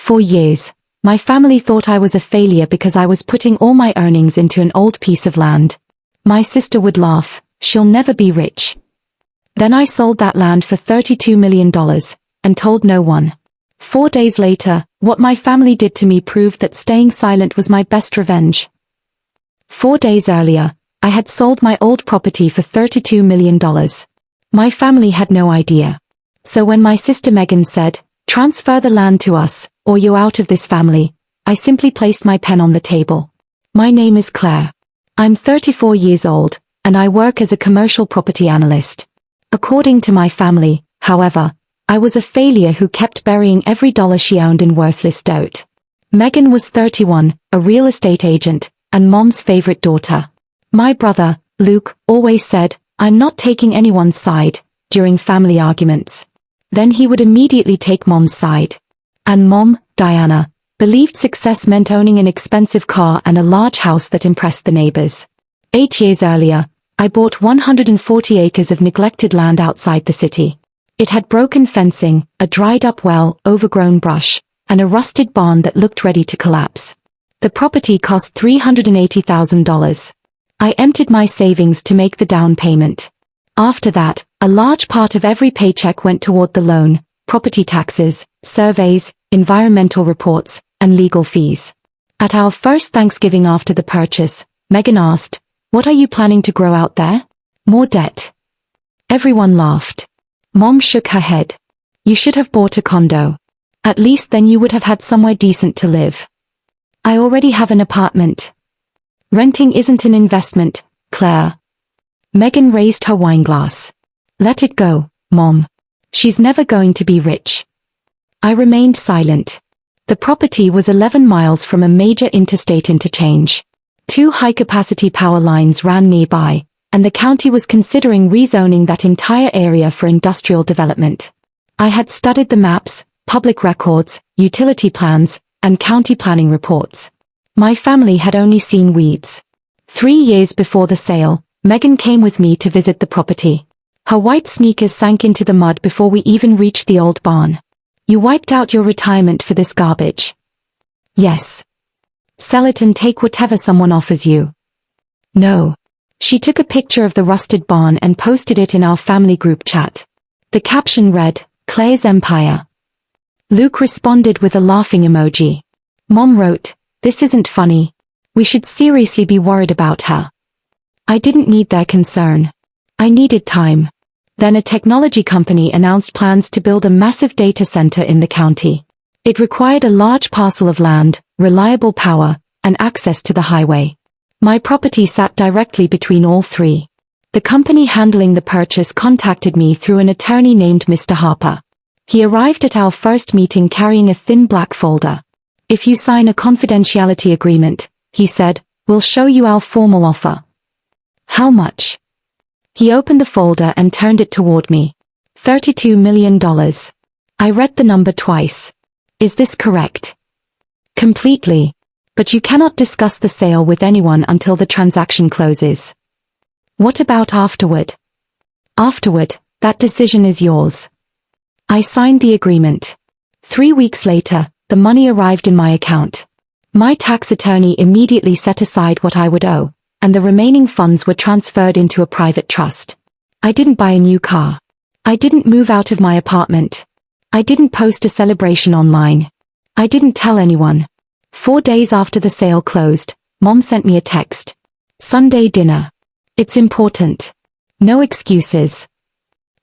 For years, my family thought I was a failure because I was putting all my earnings into an old piece of land. My sister would laugh, "She'll never be rich." Then I sold that land for $32 million, and told no one. 4 days later, what my family did to me proved that staying silent was my best revenge. 4 days earlier, I had sold my old property for $32 million. My family had no idea. So when my sister Megan said, "Transfer the land to us, or you're out of this family," I simply placed my pen on the table. My name is Claire. I'm 34 years old, and I work as a commercial property analyst. According to my family, however, I was a failure who kept burying every dollar she owned in worthless doubt. Megan was 31, a real estate agent, and Mom's favorite daughter. My brother, Luke, always said, "I'm not taking anyone's side," during family arguments. Then he would immediately take Mom's side. And Mom, Diana, believed success meant owning an expensive car and a large house that impressed the neighbors. 8 years earlier, I bought 140 acres of neglected land outside the city. It had broken fencing, a dried-up well, overgrown brush, and a rusted barn that looked ready to collapse. The property cost $380,000. I emptied my savings to make the down payment. After that, a large part of every paycheck went toward the loan, property taxes, surveys, environmental reports, and legal fees. At our first Thanksgiving after the purchase, Megan asked, "What are you planning to grow out there?" "More debt." Everyone laughed. Mom shook her head. "You should have bought a condo. At least then you would have had somewhere decent to live." "I already have an apartment." "Renting isn't an investment, Claire." Megan raised her wine glass. "Let it go, Mom. She's never going to be rich." I remained silent. The property was 11 miles from a major interstate interchange. 2 high-capacity power lines ran nearby, and the county was considering rezoning that entire area for industrial development. I had studied the maps, public records, utility plans, and county planning reports. My family had only seen weeds. 3 years before the sale, Megan came with me to visit the property. Her white sneakers sank into the mud before we even reached the old barn. "You wiped out your retirement for this garbage." "Yes." "Sell it and take whatever someone offers you." "No." She took a picture of the rusted barn and posted it in our family group chat. The caption read, "Claire's Empire." Luke responded with a laughing emoji. Mom wrote, "This isn't funny. We should seriously be worried about her." I didn't need their concern. I needed time. Then a technology company announced plans to build a massive data center in the county. It required a large parcel of land, reliable power, and access to the highway. My property sat directly between all three. The company handling the purchase contacted me through an attorney named Mr. Harper. He arrived at our first meeting carrying a thin black folder. "If you sign a confidentiality agreement," he said, "we'll show you our formal offer." "How much?" He opened the folder and turned it toward me. $32 million. I read the number twice. "Is this correct?" "Completely. But you cannot discuss the sale with anyone until the transaction closes." "What about afterward?" "Afterward, that decision is yours." I signed the agreement. 3 weeks later, the money arrived in my account. My tax attorney immediately set aside what I would owe, and the remaining funds were transferred into a private trust. I didn't buy a new car. I didn't move out of my apartment. I didn't post a celebration online. I didn't tell anyone. 4 days after the sale closed, Mom sent me a text. "Sunday dinner. It's important. No excuses."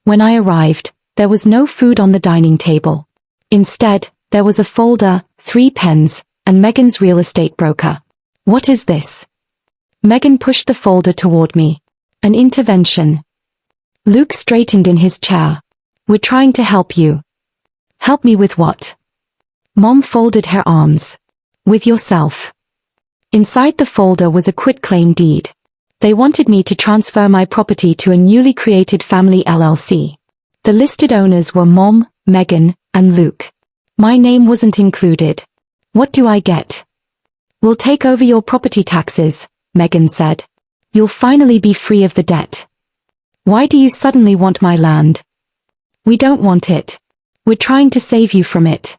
When I arrived, there was no food on the dining table. Instead, there was a folder, 3 pens, and Megan's real estate broker. "What is this?" Megan pushed the folder toward me. "An intervention." Luke straightened in his chair. "We're trying to help you." "Help me with what?" Mom folded her arms. "With yourself." Inside the folder was a quitclaim deed. They wanted me to transfer my property to a newly created family LLC. The listed owners were Mom, Megan, and Luke. My name wasn't included. "What do I get?" "We'll take over your property taxes," Megan said. "You'll finally be free of the debt." "Why do you suddenly want my land?" "We don't want it. We're trying to save you from it."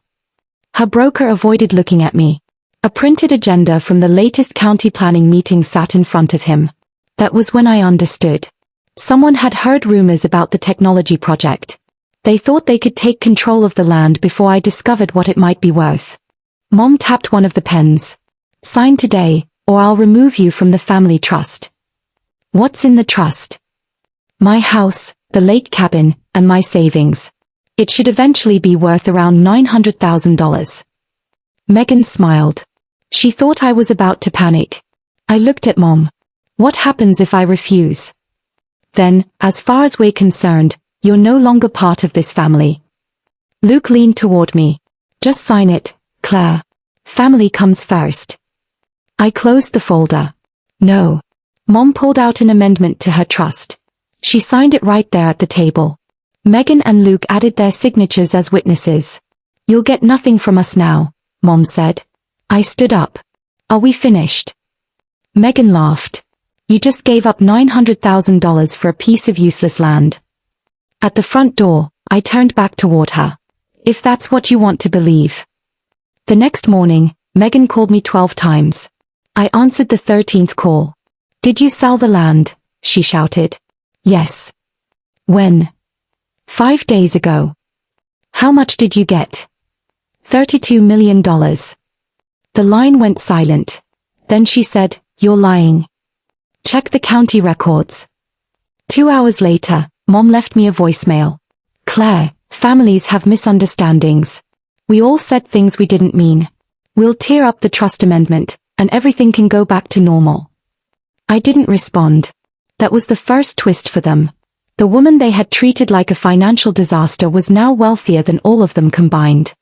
Her broker avoided looking at me. A printed agenda from the latest county planning meeting sat in front of him. That was when I understood. Someone had heard rumors about the technology project. They thought they could take control of the land before I discovered what it might be worth. Mom tapped one of the pens. Sign today, or I'll remove you from the family trust. What's in the trust? My house, the lake cabin, and my savings. It should eventually be worth around $900,000. Megan smiled. She thought I was about to panic. I looked at Mom. What happens if I refuse? Then, as far as we're concerned, you're no longer part of this family. Luke leaned toward me. Just sign it, Claire. Family comes first. I closed the folder. No. Mom pulled out an amendment to her trust. She signed it right there at the table. Megan and Luke added their signatures as witnesses. You'll get nothing from us now, Mom said. I stood up. Are we finished? Megan laughed. You just gave up $900,000 for a piece of useless land. At the front door, I turned back toward her. If that's what you want to believe. The next morning, Megan called me 12 times. I answered the 13th call. Did you sell the land? She shouted. Yes. When? 5 days ago. How much did you get? $32 million. The line went silent. Then she said, You're lying. Check the county records. 2 hours later, Mom left me a voicemail. Claire, families have misunderstandings. We all said things we didn't mean. We'll tear up the trust amendment, and everything can go back to normal. I didn't respond. That was the first twist for them. The woman they had treated like a financial disaster was now wealthier than all of them combined.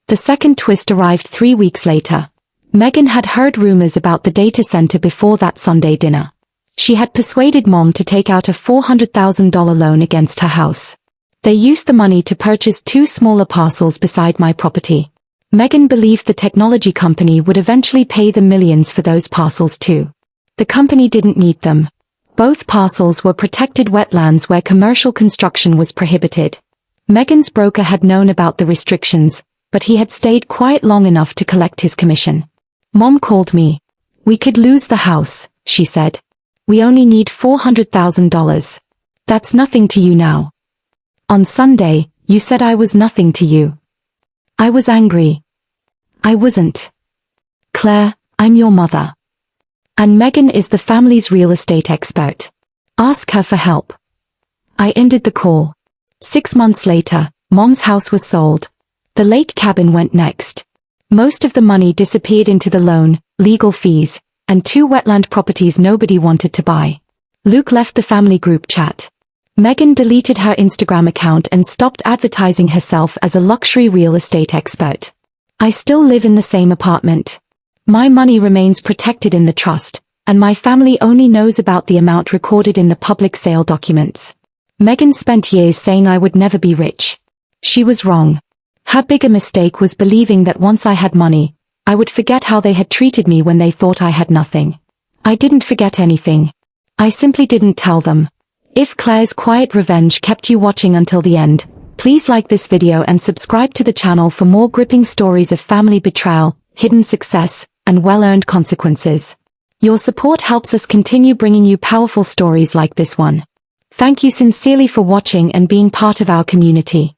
The second twist arrived 3 weeks later. Megan had heard rumors about the data center before that Sunday dinner. She had persuaded Mom to take out a $400,000 loan against her house. They used the money to purchase 2 smaller parcels beside my property. Megan believed the technology company would eventually pay them millions for those parcels too. The company didn't need them. Both parcels were protected wetlands where commercial construction was prohibited. Megan's broker had known about the restrictions, but he had stayed quiet long enough to collect his commission. Mom called me. We could lose the house, she said. We only need $400,000. That's nothing to you now. On Sunday, you said I was nothing to you. I was angry. I wasn't. Claire, I'm your mother. And Megan is the family's real estate expert. Ask her for help. I ended the call. 6 months later, Mom's house was sold. The lake cabin went next. Most of the money disappeared into the loan, legal fees, and 2 wetland properties nobody wanted to buy. Luke left the family group chat. Megan deleted her Instagram account and stopped advertising herself as a luxury real estate expert. I still live in the same apartment. My money remains protected in the trust, and my family only knows about the amount recorded in the public sale documents. Megan spent years saying I would never be rich. She was wrong. Her bigger mistake was believing that once I had money, I would forget how they had treated me when they thought I had nothing. I didn't forget anything. I simply didn't tell them. If Claire's quiet revenge kept you watching until the end, please like this video and subscribe to the channel for more gripping stories of family betrayal, hidden success, and well-earned consequences. Your support helps us continue bringing you powerful stories like this one. Thank you sincerely for watching and being part of our community.